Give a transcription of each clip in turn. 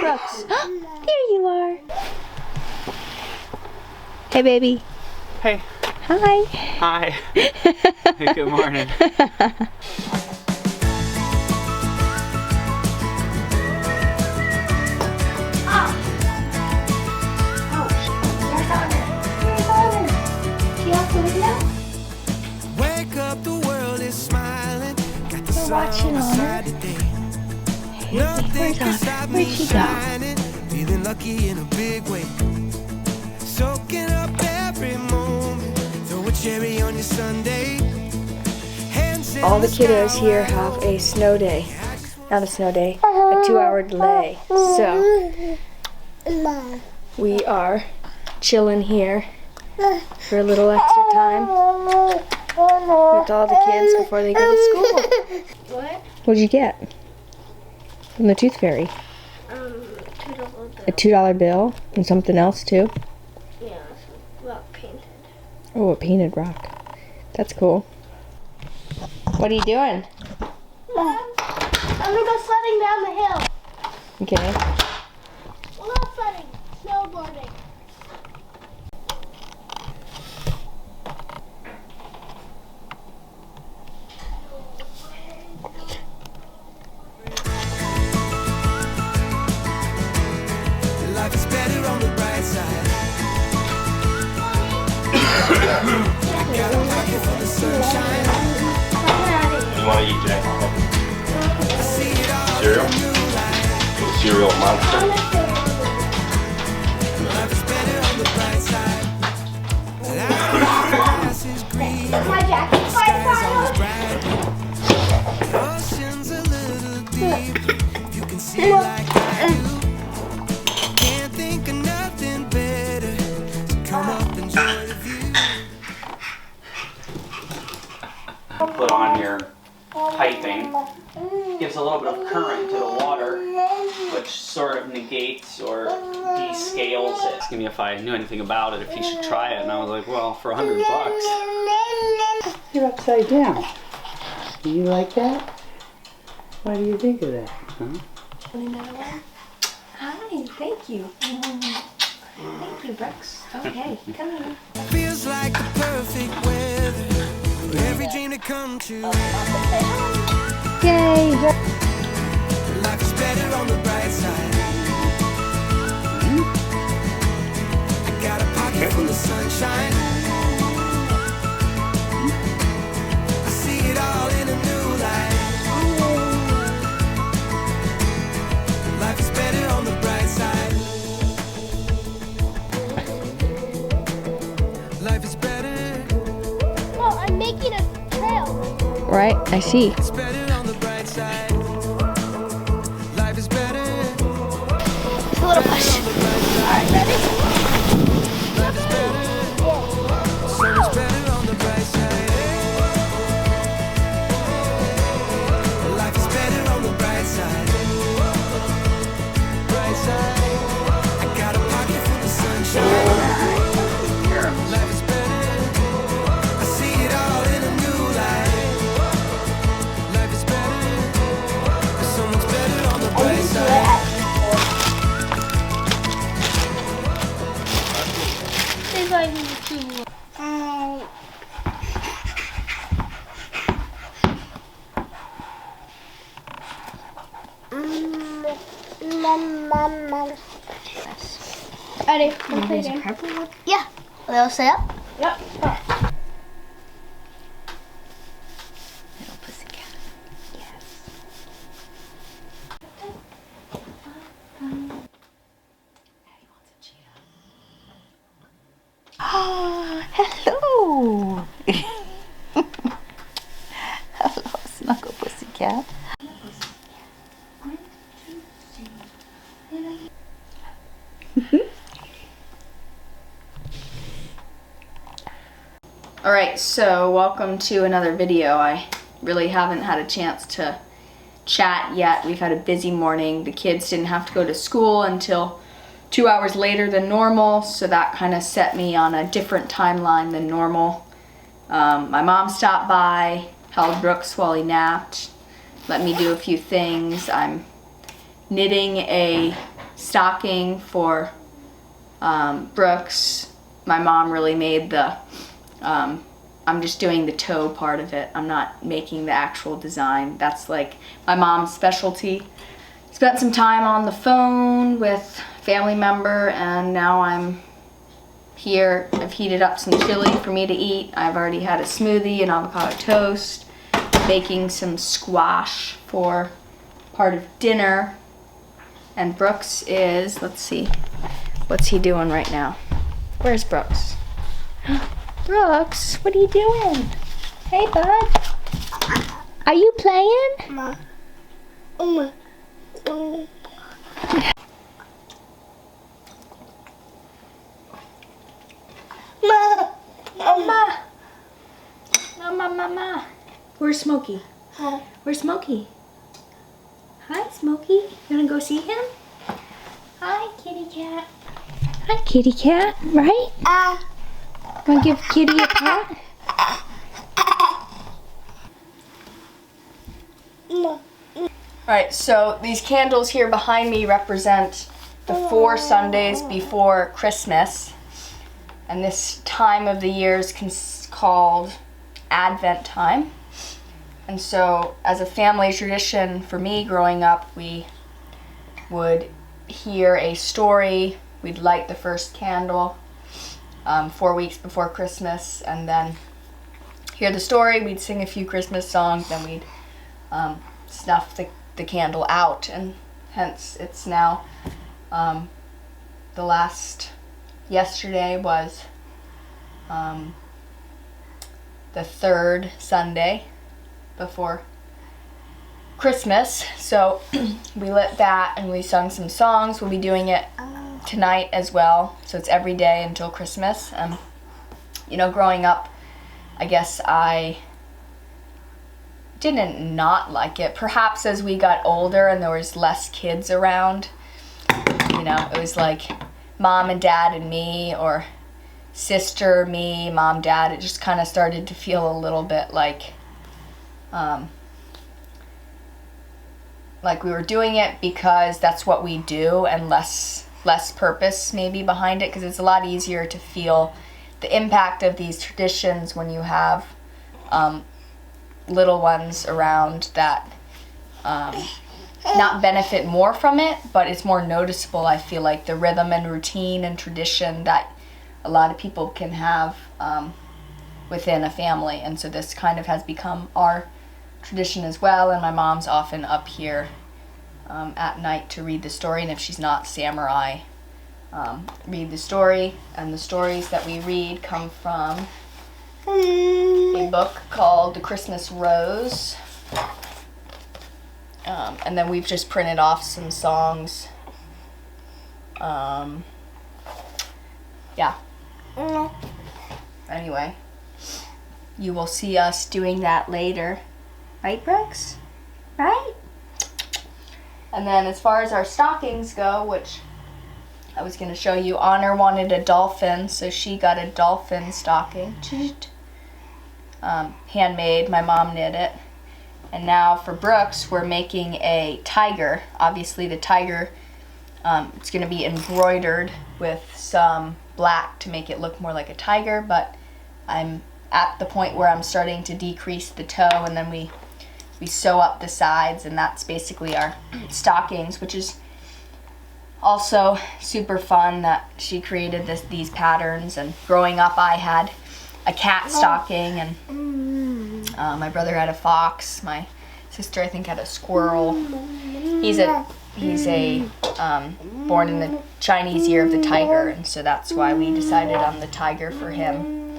Brooks. There you are. Hey, baby. Hey. Hi. Hi. Hey, good morning. Wake up, the world is smiling. Got the We're watching sun Honor. today. Hey, Nothing where's can Honor? stop Where'd me she go? shining. Feeling lucky in a big way. Soaking up every moment. Throw a cherry on your Sunday. Hands in All the kiddos sky here wide have open. a snow day. Not a snow day, a 2-hour delay. So we are chilling here for a little extra time with all the kids before they go to school. What? What'd you get from the Tooth Fairy? $2. A $2 bill and something else too? Yeah, well, painted. Oh, a painted rock. That's cool. What are you doing? I'm gonna go sledding down the hill. Okay. Well, not sledding, snowboarding. Life is better on the bright side. Got a pocket full of sunshine. You want to eat Jack? I see it all Cereal? in a new light. Little cereal monster. Life is better on the bright side. Life the grass is green. My jacket. Sky's always bright. The ocean's a little deep. You can see like I do. Can't think of nothing better. So come up, enjoy the view. Put on your piping. Gives a little bit of current to the water, which sort of negates or descales it. Asked me if I knew anything about it, if he should try it, and I was like, well, for $100. You're upside down. Do you like that? What do you think of that? Huh? Another one? Hi, thank you. Thank you, Brooks. Okay, come here. Feels like the perfect weather for every dream to come true. Yay! Life is better on the bright side. I got a pocket full of sunshine. I see it all in a new light. Life is better on the bright side. Life is better. Oh, I'm making a trail. Right, I see. It's better on the bright side. Life is better. It's a little push. Alright, ready? Life is better. So much better on the bright side. Life is better on the bright side. Bright side. I got a pocket full of sunshine. Life is better. I see it all in a new light. Life is better. So much better on the bright side. It's like too. Ready? There's a purple one. Yeah. Will they stay up? Yep. Little pussycat. Yes. Oh, hello. Hello, Snuggle Pussycat. Alright, so welcome to another video. I really haven't had a chance to chat yet. We've had a busy morning. The kids didn't have to go to school until 2 hours later than normal, so that kind of set me on a different timeline than normal. My mom stopped by, held Brooks while he napped, let me do a few things. I'm knitting a stocking for Brooks. My mom really made the, I'm just doing the toe part of it. I'm not making the actual design. That's like my mom's specialty. Spent some time on the phone with a family member, and now I'm here. I've heated up some chili for me to eat. I've already had a smoothie and avocado toast. Baking some squash for part of dinner. And Brooks is, let's see, what's he doing right now? Where's Brooks? Brooks, what are you doing? Hey, bud. Are you playing? Mama. Where's Smokey? Where's Smokey? Hi, Smokey. You wanna go see him? Hi, kitty cat. Hi, kitty cat. Right? Wanna give Kitty a pat? Alright, so these candles here behind me represent the 4 Sundays before Christmas. And this time of the year is called Advent time. And so as a family tradition for me growing up, we would hear a story. We'd light the first candle 4 weeks before Christmas, and then hear the story. We'd sing a few Christmas songs, then we'd snuff the candle out, and hence it's now yesterday was the 3rd Sunday before Christmas, so we lit that and we sung some songs. We'll be doing it tonight as well, so it's every day until Christmas. You know, growing up, I guess I didn't not like it. Perhaps as we got older and there was less kids around, you know, it was like mom and dad and me, or sister, me, mom, dad. It just kind of started to feel a little bit like we were doing it because that's what we do, and less purpose maybe behind it, because it's a lot easier to feel the impact of these traditions when you have little ones around that not benefit more from it, but it's more noticeable. I feel like the rhythm and routine and tradition that a lot of people can have within a family, and so this kind of has become our tradition as well. And my mom's often up here at night to read the story, and if she's not, Samurai read the story. And the stories that we read come from a book called The Christmas Rose, and then we've just printed off some songs. Yeah. Anyway, you will see us doing that later. Right, Brooks? Right? And then as far as our stockings go, which I was going to show you, Honor wanted a dolphin, so she got a dolphin stocking. Handmade. My mom knit it. And now for Brooks, we're making a tiger. Obviously the tiger, it's going to be embroidered with some black to make it look more like a tiger, but I'm at the point where I'm starting to decrease the toe, and then we sew up the sides, and that's basically our stockings, which is also super fun that she created these patterns. And growing up, I had a cat stocking, and my brother had a fox. My sister, I think, had a squirrel. He's born in the Chinese Year of the Tiger, and so that's why we decided on the tiger for him.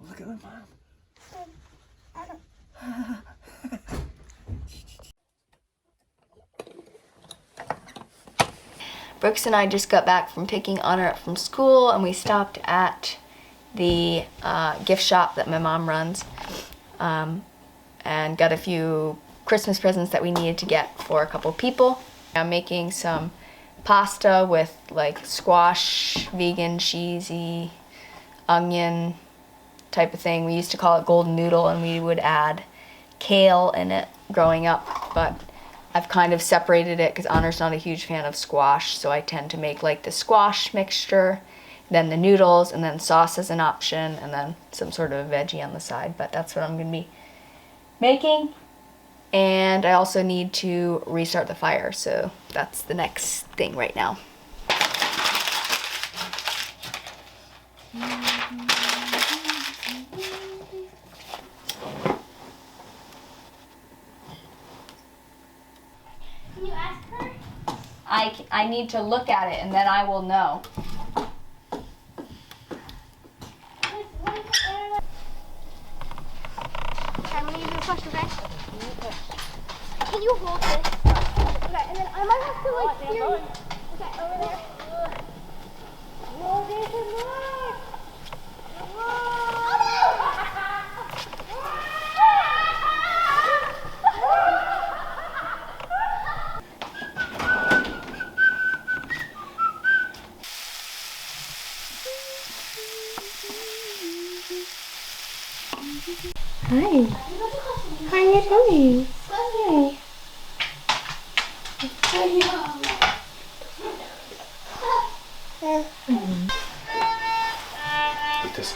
Look at my mom. Brooks and I just got back from picking Honor up from school, and we stopped at the gift shop that my mom runs, and got a few Christmas presents that we needed to get for a couple people. I'm making some pasta with like squash, vegan, cheesy, onion type of thing. We used to call it golden noodle, and we would add kale in it growing up, but I've kind of separated it because Honor's not a huge fan of squash, so I tend to make like the squash mixture, then the noodles, and then sauce as an option, and then some sort of veggie on the side. But that's what I'm going to be making. And I also need to restart the fire, so that's the next thing right now. Can you ask her? I need to look at it and then I will know. I'm gonna use your question, okay? Can you hold this? Okay, and then I might have to like steer you. Okay, over there. No, there's a more. Hi. How are you doing? Hi. Put this.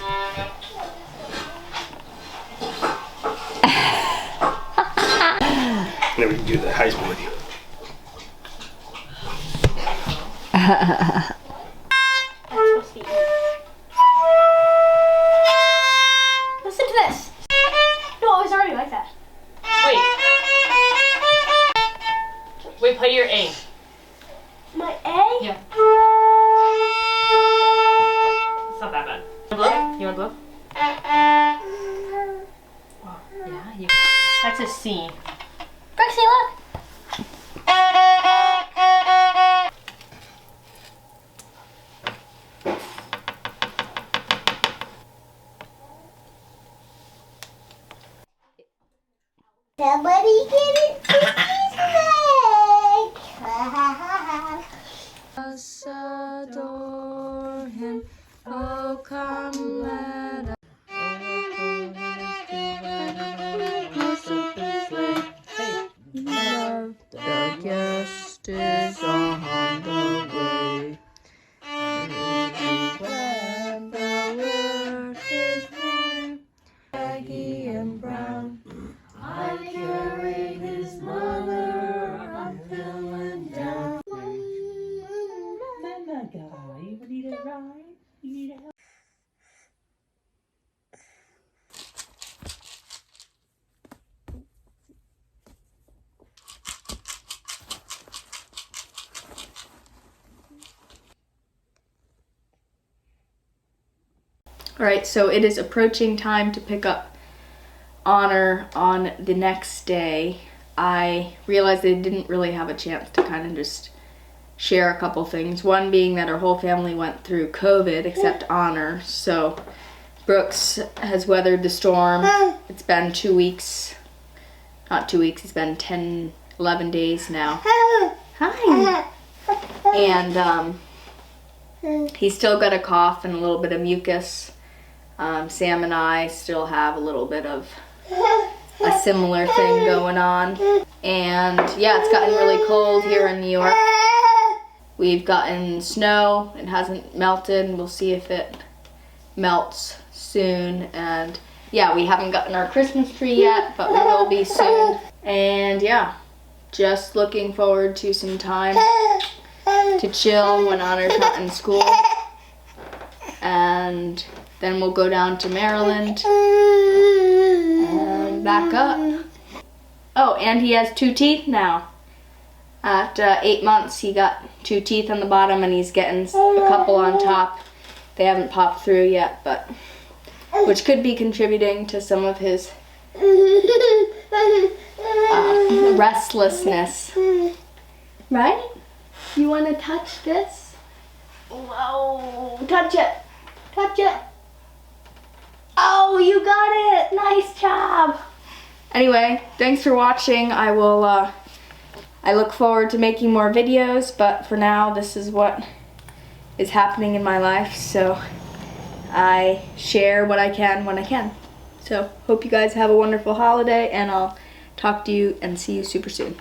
Then we can do the Heisman with you. Listen to this. No, it was already like that. Wait, play your A. My A? Yeah. It's not that bad. You want to blow? Oh, yeah, you. That's a C. Brexy, look. Somebody get it. Us adore him, oh come let us love, the guest is on the way. When the word is near, baggy and brown, I carry his mother, I'm feeling down. You need a ride? You need a help? Alright, so it is approaching time to pick up Honor on the next day. I realized I didn't really have a chance to kind of just share a couple things. One being that our whole family went through COVID except Honor. So Brooks has weathered the storm. It's been 2 weeks. Not 2 weeks, it's been 10, 11 days now. Hi. And he's still got a cough and a little bit of mucus. Sam and I still have a little bit of a similar thing going on. And yeah, it's gotten really cold here in New York. We've gotten snow. It hasn't melted. We'll see if it melts soon. And yeah, we haven't gotten our Christmas tree yet, but we will be soon. And yeah, just looking forward to some time to chill when Honor's not in school. And then we'll go down to Maryland and back up. Oh, and he has 2 teeth now. At 8 months, he got 2 teeth on the bottom, and he's getting a couple on top. They haven't popped through yet, but which could be contributing to some of his restlessness. Right? You want to touch this? Whoa! Touch it! Touch it! Oh, you got it! Nice job! Anyway, thanks for watching. I will I look forward to making more videos, but for now, this is what is happening in my life, so I share what I can when I can. So, hope you guys have a wonderful holiday, and I'll talk to you and see you super soon.